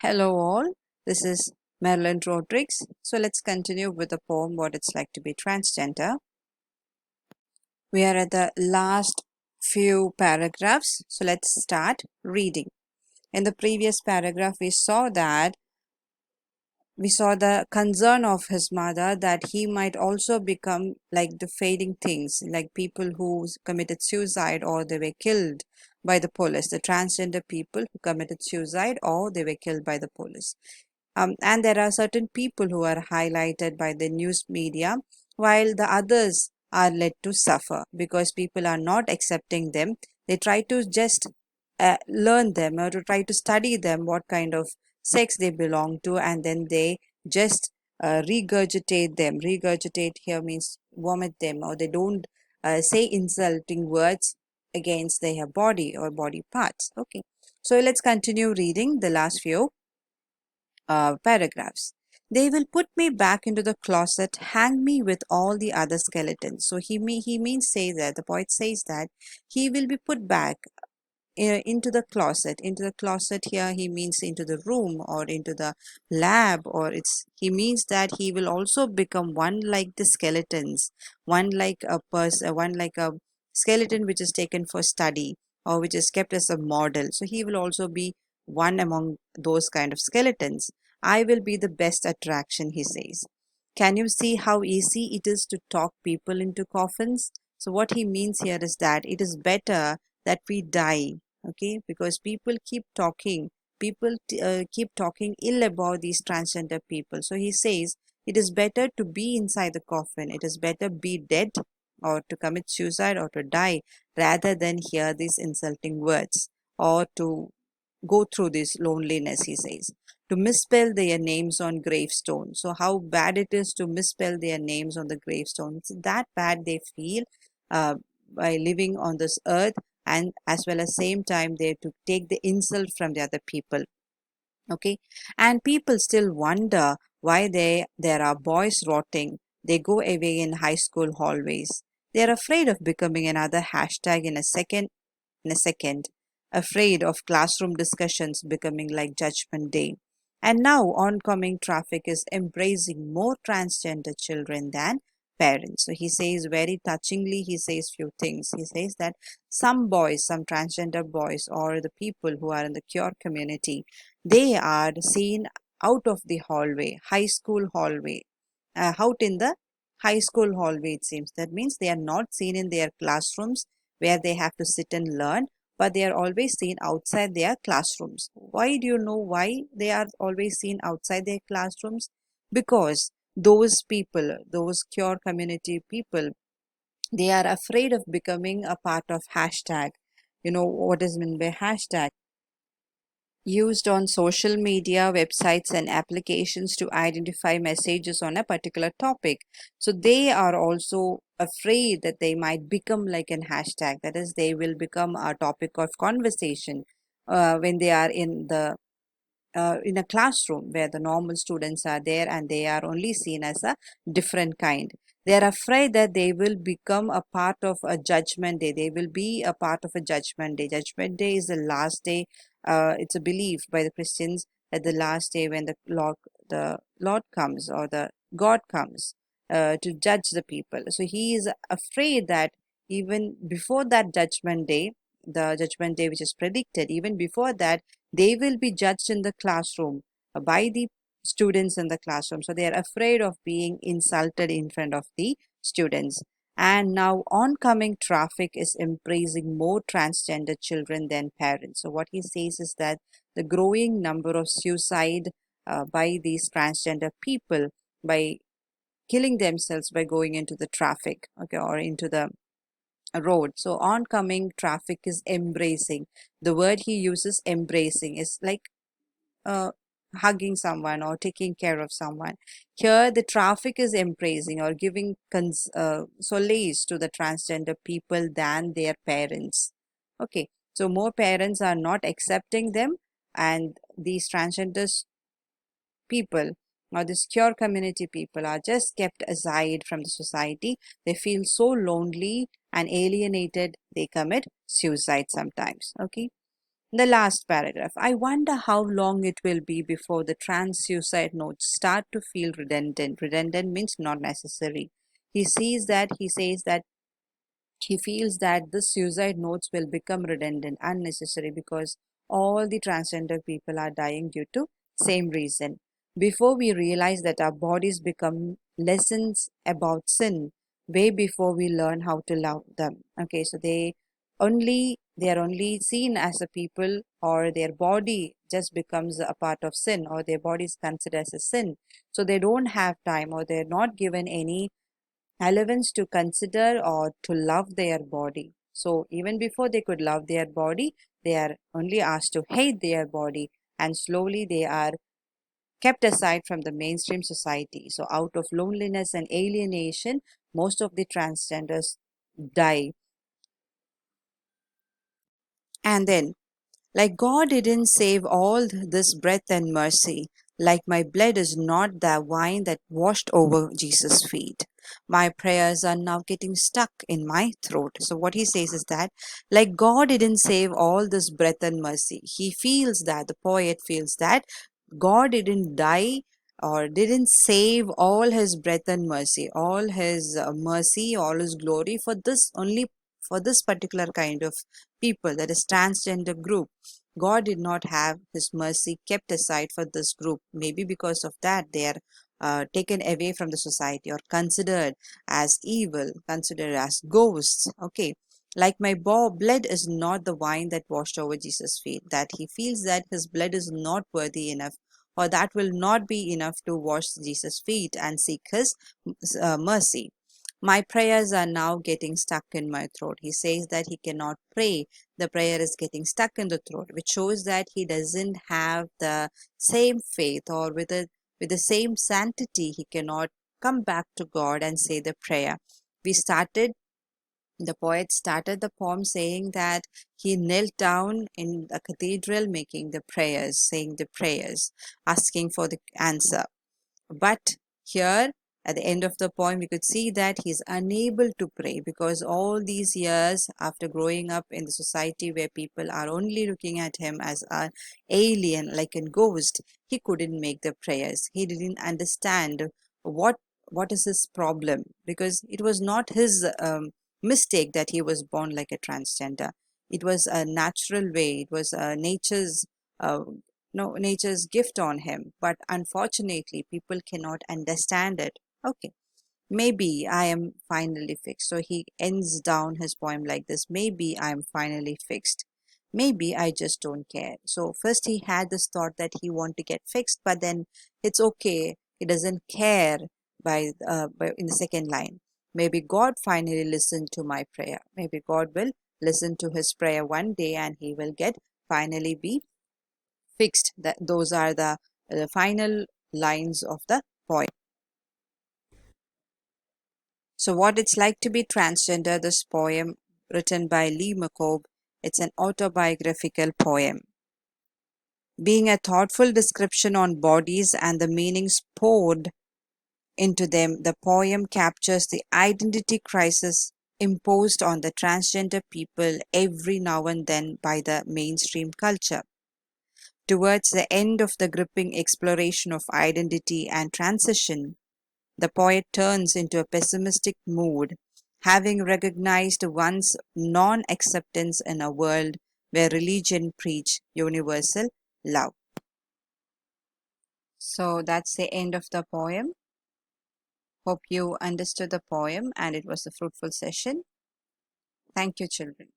Hello all, this is Marilyn Rodriguez. So let's continue with the poem What It's Like to Be Transgender. We are at the last few paragraphs, so let's start reading. In the previous paragraph, we saw the concern of his mother that he might also become like the fading things, like people who committed suicide or they were killed by the police, the transgender people who committed suicide or they were killed by the police. And there are certain people who are highlighted by the news media, while the others are led to suffer because people are not accepting them. They try to just learn them or to try to study them, what kind of sex they belong to, and then they just regurgitate them. Regurgitate here means vomit them, or they don't say insulting words against their body or body parts. Okay, so let's continue reading the last few paragraphs. They will put me back into the closet, hang me with all the other skeletons. So he means say that the poet says that he will be put back into the closet. Into the closet here he means into the room or into the lab, or he means that he will also become one like the skeletons, one like a person, one like a skeleton which is taken for study or which is kept as a model. So he will also be one among those kind of skeletons. I will be the best attraction, he says. Can you see how easy it is to talk people into coffins? So what he means here is that it is better that we die, okay, because people keep talking ill about these transgender people. So he says it is better to be inside the coffin, it is better be dead or to commit suicide or to die rather than hear these insulting words or to go through this loneliness, he says. To misspell their names on gravestone. So how bad it is to misspell their names on the gravestone. It's that bad they feel uh, by living on this earth, and as well as same time they to take the insult from the other people. Okay, and people still wonder why there are boys rotting. They go away in high school hallways. They are afraid of becoming another hashtag in a second, afraid of classroom discussions becoming like Judgment Day. And now oncoming traffic is embracing more transgender children than parents. So he says very touchingly, he says few things. He says that some boys, some transgender boys or the people who are in the cure community, they are seen out of the hallway, high school hallway, out in the high school hallway, it seems. That means they are not seen in their classrooms where they have to sit and learn, but they are always seen outside their classrooms. Why do you know why they are always seen outside their classrooms? Because those people, those cure community people, they are afraid of becoming a part of hashtag. You know what is meant by hashtag? Used on social media, websites, and applications to identify messages on a particular topic. So they are also afraid that they might become like an hashtag. That is, they will become a topic of conversation when they are in a classroom where the normal students are there and they are only seen as a different kind. They are afraid that they will become a part of a judgment day. They will be a part of a judgment day. Judgment day is the last day. It's a belief by the Christians that the last day when the Lord comes or the God comes to judge the people. So he is afraid that even before that judgment day, the judgment day which is predicted, even before that, they will be judged in the classroom by the students in the classroom. So they are afraid of being insulted in front of the students. And now oncoming traffic is embracing more transgender children than parents. So what he says is that the growing number of suicide by these transgender people by killing themselves by going into the traffic, okay, or into the road. So oncoming traffic is embracing. The word he uses, embracing, is like uh, hugging someone or taking care of someone. Here the traffic is embracing or giving solace to the transgender people than their parents. Okay, so more parents are not accepting them, and these transgender people or the secure community people are just kept aside from the society. They feel so lonely and alienated, they commit suicide sometimes. Okay, The last paragraph. I wonder how long it will be before the trans suicide notes start to feel redundant. Redundant means not necessary. He says that he feels that the suicide notes will become redundant, unnecessary, because all the transgender people are dying due to same reason. Before we realize that our bodies become lessons about sin, way before we learn how to love them. Okay, so they are only seen as a people, or their body just becomes a part of sin, or their body is considered as a sin. So they don't have time, or they're not given any relevance to consider or to love their body. So even before they could love their body, they are only asked to hate their body, and slowly they are kept aside from the mainstream society. So out of loneliness and alienation, most of the transgenders die. And then, like God didn't save all this breath and mercy, like my blood is not the wine that washed over Jesus' feet. My prayers are now getting stuck in my throat. So, what he says is that, like God didn't save all this breath and mercy, he feels that, the poet feels that God didn't die or didn't save all his breath and mercy, all his mercy, all his glory for this only, for this particular kind of people, that is transgender group. God did not have his mercy kept aside for this group. Maybe because of that, they are taken away from the society, or considered as evil, considered as ghosts. Okay. Like my blood is not the wine that washed over Jesus' feet, that he feels that his blood is not worthy enough, or that will not be enough to wash Jesus' feet and seek his mercy. My prayers are now getting stuck in my throat. He says that he cannot pray. The prayer is getting stuck in the throat, which shows that he doesn't have the same faith, or with the same sanctity, he cannot come back to God and say the prayer. We started The poet started the poem saying that he knelt down in the cathedral making the prayers, saying the prayers, asking for the answer. But here, at the end of the poem, we could see that he's unable to pray, because all these years after growing up in the society where people are only looking at him as an alien, like a ghost, he couldn't make the prayers. He didn't understand what what is his problem, because it was not his mistake that he was born like a transgender. It was a natural way. It was nature's uh, no nature's gift on him, but unfortunately people cannot understand it. Okay, maybe I am finally fixed. So he ends down his poem like this: maybe I am finally fixed, maybe I just don't care. So first he had this thought that he want to get fixed, but then it's okay, he doesn't care. By in the second line, maybe God finally listened to my prayer, maybe God will listen to his prayer one day, and he will get finally be fixed. That those are the final lines of the poem. So what it's like to be transgender, this poem written by Lee McCobb, it's an autobiographical poem. Being a thoughtful description on bodies and the meanings poured into them, the poem captures the identity crisis imposed on the transgender people every now and then by the mainstream culture. Towards the end of the gripping exploration of identity and transition, the poet turns into a pessimistic mood, having recognized one's non-acceptance in a world where religion preach universal love. So that's the end of the poem. Hope you understood the poem and it was a fruitful session. Thank you, children.